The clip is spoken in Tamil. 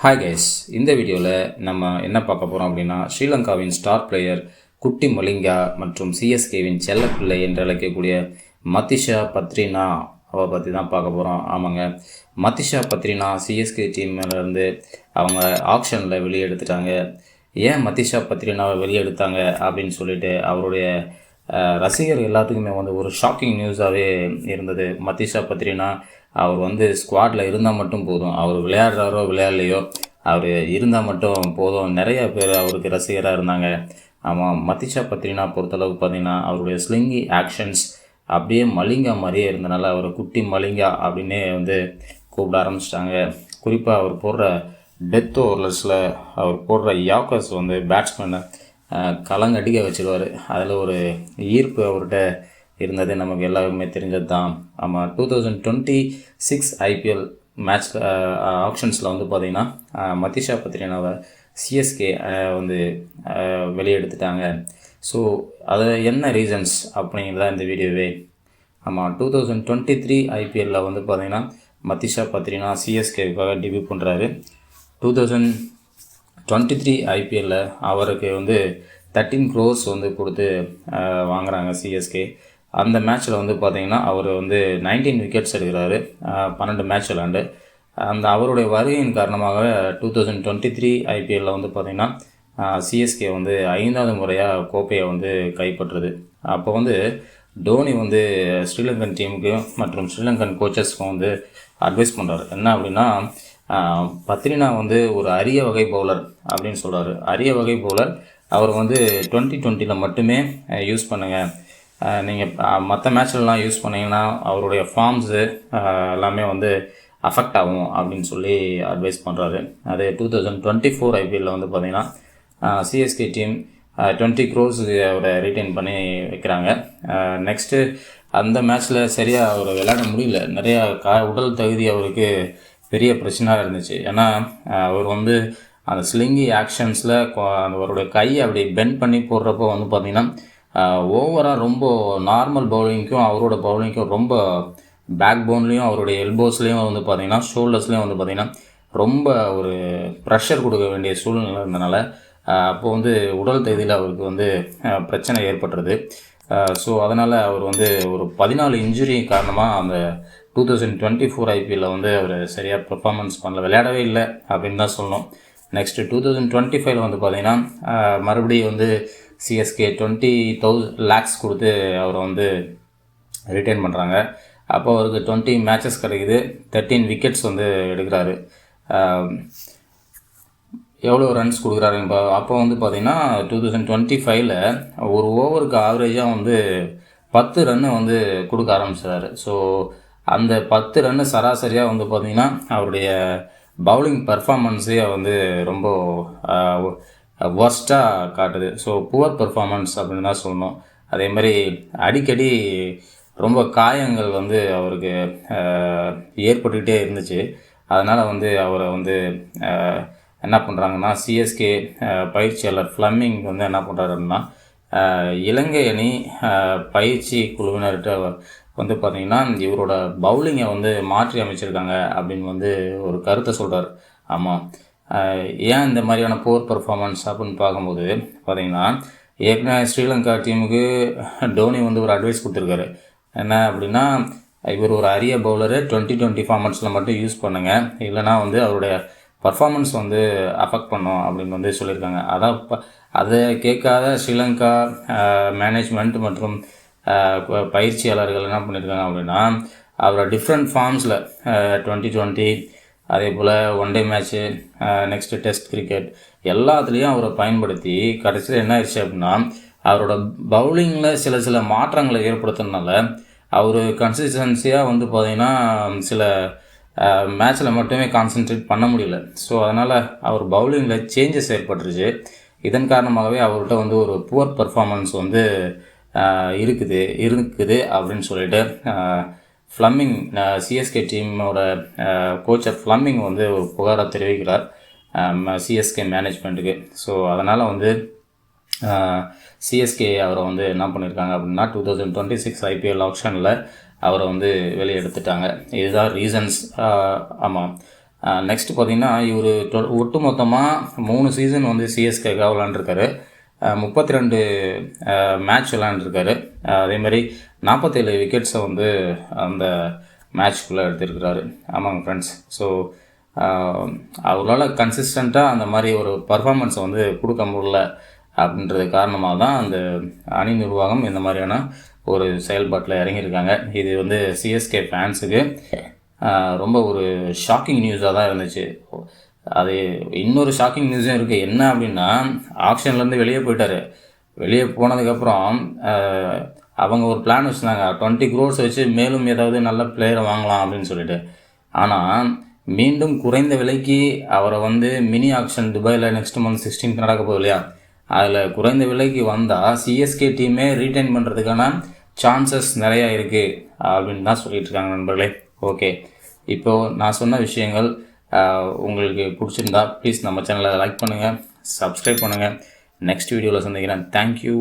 ஹாய் கைஸ், இந்த வீடியோவில் நம்ம என்ன பார்க்க போகிறோம் அப்படின்னா, ஸ்ரீலங்காவின் ஸ்டார் பிளேயர் குட்டி மலிங்கா மற்றும் சிஎஸ்கேவின் செல்லப்பிள்ளை என்று அழைக்கக்கூடிய மதிஷா பத்ரினா அவரை பற்றி தான் பார்க்க போகிறோம். ஆமாங்க, மதிஷா பத்ரினா சிஎஸ்கே டீம்லேருந்து அவங்க ஆக்ஷனில் வெளியெடுத்துட்டாங்க. ஏன் மதிஷா பத்ரினாவை வெளியெடுத்தாங்க அப்படின்னு சொல்லிட்டு அவருடைய ரசிகர் எல்லாத்துக்குமே ஒரு ஷாக்கிங் நியூஸாகவே இருந்தது. மதிஷா பத்ரினா அவர் ஸ்குவாடில் இருந்தால் மட்டும் போதும், அவர் விளையாடுறாரோ விளையாடலையோ, அவர் இருந்தால் மட்டும் போதும். நிறைய பேர் அவருக்கு ரசிகராக இருந்தாங்க. ஆமாம், மதிஷா பத்ரினா பொறுத்தளவுக்கு பார்த்திங்கன்னா அவருடைய ஸ்லிங்கி ஆக்ஷன்ஸ் அப்படியே மலிங்கா மாதிரியே இருந்தனால அவர் குட்டி மலிங்கா அப்படின்னே கூப்பிட ஆரம்பிச்சிட்டாங்க. குறிப்பாக அவர் போடுற டெத் ஓவர்ஸில் அவர் போடுற யாக்கர்ஸ் பேட்ஸ்மேனை கலங்கடிக்க வச்சுருவார். அதில் ஒரு ஈர்ப்பு அவர்கிட்ட இருந்தது நமக்கு எல்லாருமே தெரிஞ்சது தான். ஆமாம், 2026 ஐபிஎல் மேட்ச் ஆப்ஷன்ஸில் பார்த்திங்கன்னா மதிஷா பத்ரினாவை சிஎஸ்கே வெளியெடுத்துட்டாங்க. ஸோ அது என்ன ரீசன்ஸ் அப்படிங்கிறதா இந்த வீடியோவே. ஆமாம், 2023 ஐபிஎல்லில் பார்த்திங்கன்னா மதிஷா பத்ரினா சிஎஸ்கேவுக்காக டெபியூ பண்ணுறாரு. 2023 ஐபிஎல்லில் அவருக்கு 13 crores கொடுத்து வாங்குகிறாங்க சிஎஸ்கே. அந்த மேட்ச்சில் பார்த்திங்கன்னா அவர் 19 விக்கெட்ஸ் எடுக்கிறாரு, 12 மேட்ச் விளாண்டு. அந்த அவருடைய வருகையின் காரணமாக 2023 ஐபிஎல்லில் பார்த்திங்கன்னா சிஎஸ்கே 5வது முறையாக கோப்பையை கைப்பற்றுது. அப்போ டோனி ஸ்ரீலங்கன் டீமுக்கு மற்றும் ஸ்ரீலங்கன் கோச்சஸ்க்கும் அட்வைஸ் பண்ணுறாரு. என்ன அப்படின்னா, பத்ரினா ஒரு அரிய வகை பவுலர் அப்படின்னு சொல்கிறாரு. அரிய வகை பவுலர், அவர் 2020 மட்டுமே யூஸ் பண்ணுங்கள், நீங்கள் மற்ற மேட்ச்லலாம் யூஸ் பண்ணிங்கன்னா அவருடைய ஃபார்ம்ஸு எல்லாமே அஃபெக்ட் ஆகும் அப்படின்னு சொல்லி அட்வைஸ் பண்ணுறாரு. அது 2024 ஐபிஎல்லில் பார்த்திங்கன்னா சிஎஸ்கே டீம் 20 crores அவரை ரீட்டைன் பண்ணி வைக்கிறாங்க. நெக்ஸ்ட்டு அந்த மேட்ச்சில் சரியாக அவர் விளையாட முடியல. நிறையா உடல் தகுதி அவருக்கு பெரிய பிரச்சனையாக இருந்துச்சு. ஏன்னா அவர் அந்த ஸ்லிங்கி ஆக்ஷன்ஸில் அவருடைய கையை அப்படி பெண்ட் பண்ணி போடுறப்போ பார்த்திங்கன்னா ஓவராக ரொம்ப நார்மல் பவுலிங்க்கும் அவரோட பவுலிங்க்கும் ரொம்ப பேக் போன்லேயும் அவருடைய எல்போஸ்லேயும் பார்த்திங்கன்னா ஷோல்டர்ஸ்லேயும் பார்த்திங்கன்னா ரொம்ப ஒரு ப்ரெஷர் கொடுக்க வேண்டிய சூழ்நிலை இருந்தனால அப்போது உடல் தகுதியில் அவருக்கு பிரச்சனை ஏற்பட்டுருது. ஸோ அதனால் அவர் ஒரு 14 இன்ஜுரி காரணமாக அந்த 2024 ஐபிஎல்லில் அவர் சரியாக பெர்ஃபார்மன்ஸ் பண்ணல, விளையாடவே இல்லை அப்படின்னு தான் சொல்லணும். நெக்ஸ்ட்டு 2025 பார்த்திங்கன்னா மறுபடியும் சிஎஸ்கே 20 lakhs கொடுத்து அவரை ரிட்டைன் பண்ணுறாங்க. அப்போ அவருக்கு 20 மேட்சஸ் கிடைக்குது, 13 விக்கெட்ஸ் எடுக்கிறாரு. எவ்வளோ ரன்ஸ் கொடுக்குறாருங்க அப்போ பார்த்திங்கன்னா 2025 ஒரு ஓவருக்கு ஆவரேஜாக 10 ரன்னு கொடுக்க ஆரம்பிச்சிடாரு. ஸோ அந்த 10 ரன்னு சராசரியாக பார்த்திங்கன்னா அவருடைய பவுலிங் பர்ஃபார்மன்ஸே ரொம்ப ஒர்ஸ்ட்டாக காட்டுது. ஸோ புவர் பர்ஃபார்மன்ஸ் அப்படின்னு தான் சொல்லணும். அதே மாதிரி அடிக்கடி ரொம்ப காயங்கள் அவருக்கு ஏற்பட்டுக்கிட்டே இருந்துச்சு. அதனால் அவரை என்ன பண்ணுறாங்கன்னா சிஎஸ்கே பயிற்சியாளர் ஃப்ளமிங் என்ன பண்ணுறாருன்னா இலங்கை அணி பயிற்சி குழுவினர்கிட்ட பார்த்திங்கன்னா இவரோட பவுலிங்கை மாற்றி அமைச்சிருக்காங்க அப்படின்னு ஒரு கருத்தை சொல்கிறார். ஆமாம், ஏன் இந்த மாதிரியான புவர் பர்ஃபார்மன்ஸ் அப்படின்னு பார்க்கும்போது பார்த்திங்கன்னா ஏற்கனவே ஸ்ரீலங்கா டீமுக்கு டோனி ஒரு அட்வைஸ் கொடுத்துருக்காரு. என்ன அப்படின்னா, இவர் ஒரு அரிய பவுலரு, 2020 ஃபார்மட்ஸில் மட்டும் யூஸ் பண்ணுங்கள், இல்லைனா அவருடைய பர்ஃபார்மன்ஸ் அஃபெக்ட் பண்ணும் அப்படின்னு சொல்லியிருக்காங்க. அதை கேட்காத ஸ்ரீலங்கா மேனேஜ்மெண்ட் மற்றும் பயிற்சியாளர்கள் என்ன பண்ணியிருக்காங்க அப்படின்னா அவரை டிஃப்ரெண்ட் ஃபார்ம்ஸில் 2020 அதே போல் one day match, next test cricket எல்லாத்துலேயும் அவரை பயன்படுத்தி கடைசியில் என்ன ஆயிடுச்சு அப்படின்னா அவரோட பவுலிங்கில் சில மாற்றங்களை ஏற்படுத்துறதுனால அவர் கன்சிஸ்டன்சியாக பார்த்திங்கன்னா சில மேட்ச்சில் மட்டுமே கான்சென்ட்ரேட் பண்ண முடியல. ஸோ அதனால் அவர் பவுலிங்கில் சேஞ்சஸ் ஏற்பட்டுருச்சு. இதன் காரணமாகவே அவர்கிட்ட ஒரு புவர் பர்ஃபார்மன்ஸ் இருக்குது அப்படின்னு சொல்லிட்டு ஃப்ளமிங் சிஎஸ்கே டீமோட கோச்சர் ஃப்ளமிங் ஒரு புகாரை தெரிவிக்கிறார் சிஎஸ்கே மேனேஜ்மெண்ட்டுக்கு. ஸோ அதனால் சிஎஸ்கே அவரை என்ன பண்ணியிருக்காங்க அப்படின்னா 2026 ஐபிஎல் ஆப்ஷனில் அவரை வெளியே எடுத்துட்டாங்க. இதுதான் ரீசன்ஸ். ஆமாம், நெக்ஸ்ட் பார்த்திங்கன்னா இவர் ஒட்டு மொத்தமாக 3 சீசன் வந்து சிஎஸ்கேக்காக விளாண்டுருக்காரு. 32 மேட்ச் விளாண்டுருக்காரு. அதேமாதிரி 47 விக்கெட்ஸை வந்து அந்த மேட்ச்குள்ளே எடுத்துருக்கிறாரு. ஆமாங்க ஃப்ரெண்ட்ஸ். ஸோ அவரால் கன்சிஸ்டண்ட்டாக அந்த மாதிரி ஒரு பர்ஃபார்மன்ஸை வந்து கொடுக்க முடியல அப்படின்றது காரணமாக தான் அந்த அணி நிர்வாகம் இந்த மாதிரியான ஒரு செயல்பாட்டில் இறங்கியிருக்காங்க. இது வந்து சிஎஸ்கே ஃபேன்ஸுக்கு ரொம்ப ஒரு ஷாக்கிங் நியூஸாக தான் இருந்துச்சு. அது இன்னொரு ஷாக்கிங் நியூஸும் இருக்குது. என்ன அப்படின்னா, ஆக்ஷன்லேருந்து வெளியே போயிட்டார். வெளியே போனதுக்கப்புறம் அவங்க ஒரு பிளான் வச்சுருந்தாங்க, 20 crores வச்சு மேலும் ஏதாவது நல்ல பிளேயரை வாங்கலாம் அப்படின்னு சொல்லிட்டு. ஆனால் மீண்டும் குறைந்த விலைக்கு அவரை வந்து மினி ஆக்ஷன் துபாயில் நெக்ஸ்ட் மந்த் 16th நடக்க போகுது இல்லையா, அதில் குறைந்த விலைக்கு வந்தால் சிஎஸ்கே டீமே ரீட்டைன் பண்ணுறதுக்கான சான்சஸ் நிறையா இருக்குது அப்படின்னு தான் சொல்லிகிட்டு இருக்காங்க நண்பர்களே. ஓகே, இப்போது நான் சொன்ன விஷயங்கள் உங்களுக்கு பிடிச்சிருந்தா ப்ளீஸ் நம்ம சேனலை லைக் பண்ணுங்கள், சப்ஸ்கிரைப் பண்ணுங்கள். நெக்ஸ்ட் வீடியோவில் சந்திக்கிறேன். தேங்க்யூ.